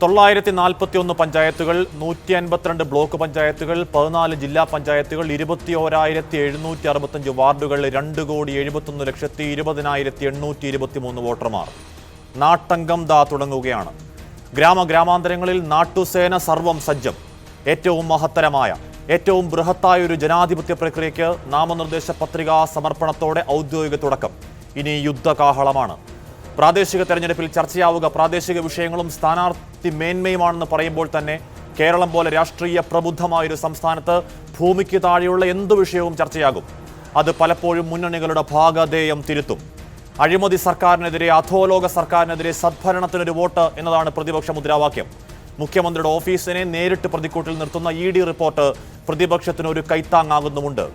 തൊള്ളായിരത്തി പഞ്ചായത്തുകൾ, 152 ബ്ലോക്ക് പഞ്ചായത്തുകൾ, 14 ജില്ലാ പഞ്ചായത്തുകൾ, 21,765 വാർഡുകൾ, 2,71,20,823 വോട്ടർമാർ. നാട്ടംഗം ദാ തുടങ്ങുകയാണ്. ഗ്രാമാന്തരങ്ങളിൽ നാട്ടുസേന സർവം സജ്ജം. ഏറ്റവും മഹത്തരമായ, ഏറ്റവും ബൃഹത്തായ ഒരു ജനാധിപത്യ പ്രക്രിയയ്ക്ക് നാമനിർദ്ദേശ പത്രികാ സമർപ്പണത്തോടെ ഔദ്യോഗിക തുടക്കം. ഇനി യുദ്ധകാഹളമാണ്. പ്രാദേശിക തെരഞ്ഞെടുപ്പിൽ ചർച്ചയാവുക പ്രാദേശിക വിഷയങ്ങളും സ്ഥാനാർത്ഥി മേന്മയുമാണെന്ന് പറയുമ്പോൾ തന്നെ കേരളം പോലെ രാഷ്ട്രീയ പ്രബുദ്ധമായൊരു സംസ്ഥാനത്ത് ഭൂമിക്ക് താഴെയുള്ള എന്തു വിഷയവും ചർച്ചയാകും. അത് പലപ്പോഴും മുന്നണികളുടെ ഭാഗധേയം തിരുത്തും. അഴിമതി സർക്കാരിനെതിരെ, അധോലോക സർക്കാരിനെതിരെ സദ്ഭരണത്തിനൊരു വോട്ട് എന്നതാണ് പ്രതിപക്ഷ മുദ്രാവാക്യം. മുഖ്യമന്ത്രിയുടെ ഓഫീസിനെ നേരിട്ട് പ്രതിക്കൂട്ടിൽ നിർത്തുന്ന ED റിപ്പോർട്ട് പ്രതിപക്ഷത്തിനൊരു കൈത്താങ്ങാകുന്നുമുണ്ട്.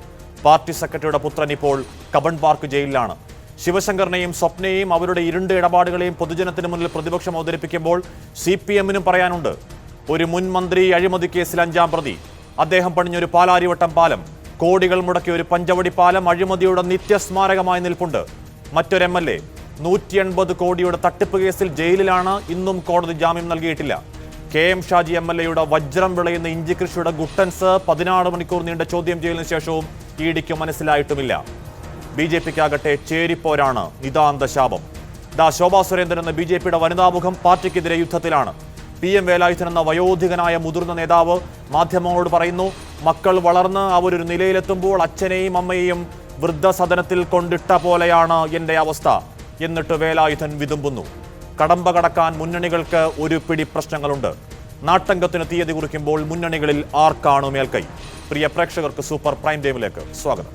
പാർട്ടി സെക്രട്ടറിയുടെ പുത്രൻ ഇപ്പോൾ കബൺ പാർക്ക് ജയിലിലാണ്. ശിവശങ്കറിനെയും സ്വപ്നയെയും അവരുടെ ഇരുണ്ട ഇടപാടുകളെയും പൊതുജനത്തിന് മുന്നിൽ പ്രതിപക്ഷം അവതരിപ്പിക്കുമ്പോൾ CPM-നും പറയാനുണ്ട്. ഒരു മുൻ മന്ത്രി അഴിമതി കേസിൽ 5-ാം പ്രതി. അദ്ദേഹം പണിഞ്ഞൊരു പാലാരിവട്ടം പാലം, കോടികൾ മുടക്കിയ ഒരു പഞ്ചവടി പാലം അഴിമതിയുടെ നിത്യസ്മാരകമായി നിൽപ്പുണ്ട്. മറ്റൊരു MLA 180 കോടിയുടെ തട്ടിപ്പ് കേസിൽ ജയിലിലാണ്. ഇന്നും കോടതി ജാമ്യം നൽകിയിട്ടില്ല. KM ഷാജി MLA-യുടെ വജ്രം വിളയുന്ന ഇഞ്ചി കൃഷിയുടെ ഗുട്ടൻസ് 16 മണിക്കൂർ നീണ്ട ചോദ്യം ചെയ്യലിന് ശേഷവും ED-ക്ക് മനസ്സിലായിട്ടുമില്ല. BJP-ക്കാകട്ടെ ചേരിപ്പോരാണ് നിതാന്ത ശാപം. ശോഭാ സുരേന്ദ്രൻ എന്ന BJP-യുടെ വനിതാമുഖം പാർട്ടിക്കെതിരെ യുദ്ധത്തിലാണ്. PM വേലായുധൻ എന്ന വയോധികനായ മുതിർന്ന നേതാവ് മാധ്യമങ്ങളോട് പറയുന്നു, മക്കൾ വളർന്ന് അവരൊരു നിലയിലെത്തുമ്പോൾ അച്ഛനെയും അമ്മയെയും വൃദ്ധസദനത്തിൽ കൊണ്ടിട്ട പോലെയാണ് എൻ്റെ അവസ്ഥ. എന്നിട്ട് വേലായുധൻ വിതുമ്പുന്നു. കടമ്പ കടക്കാൻ മുന്നണികൾക്ക് ഒരു പിടി പ്രശ്നങ്ങളുണ്ട്. നാട്ടംഗത്തിന് തീയതി കുറിക്കുമ്പോൾ മുന്നണികളിൽ ആർക്കാണ് മേൽക്കൈ? പ്രിയ പ്രേക്ഷകർക്ക് സൂപ്പർ പ്രൈം ടൈമിലേക്ക് സ്വാഗതം.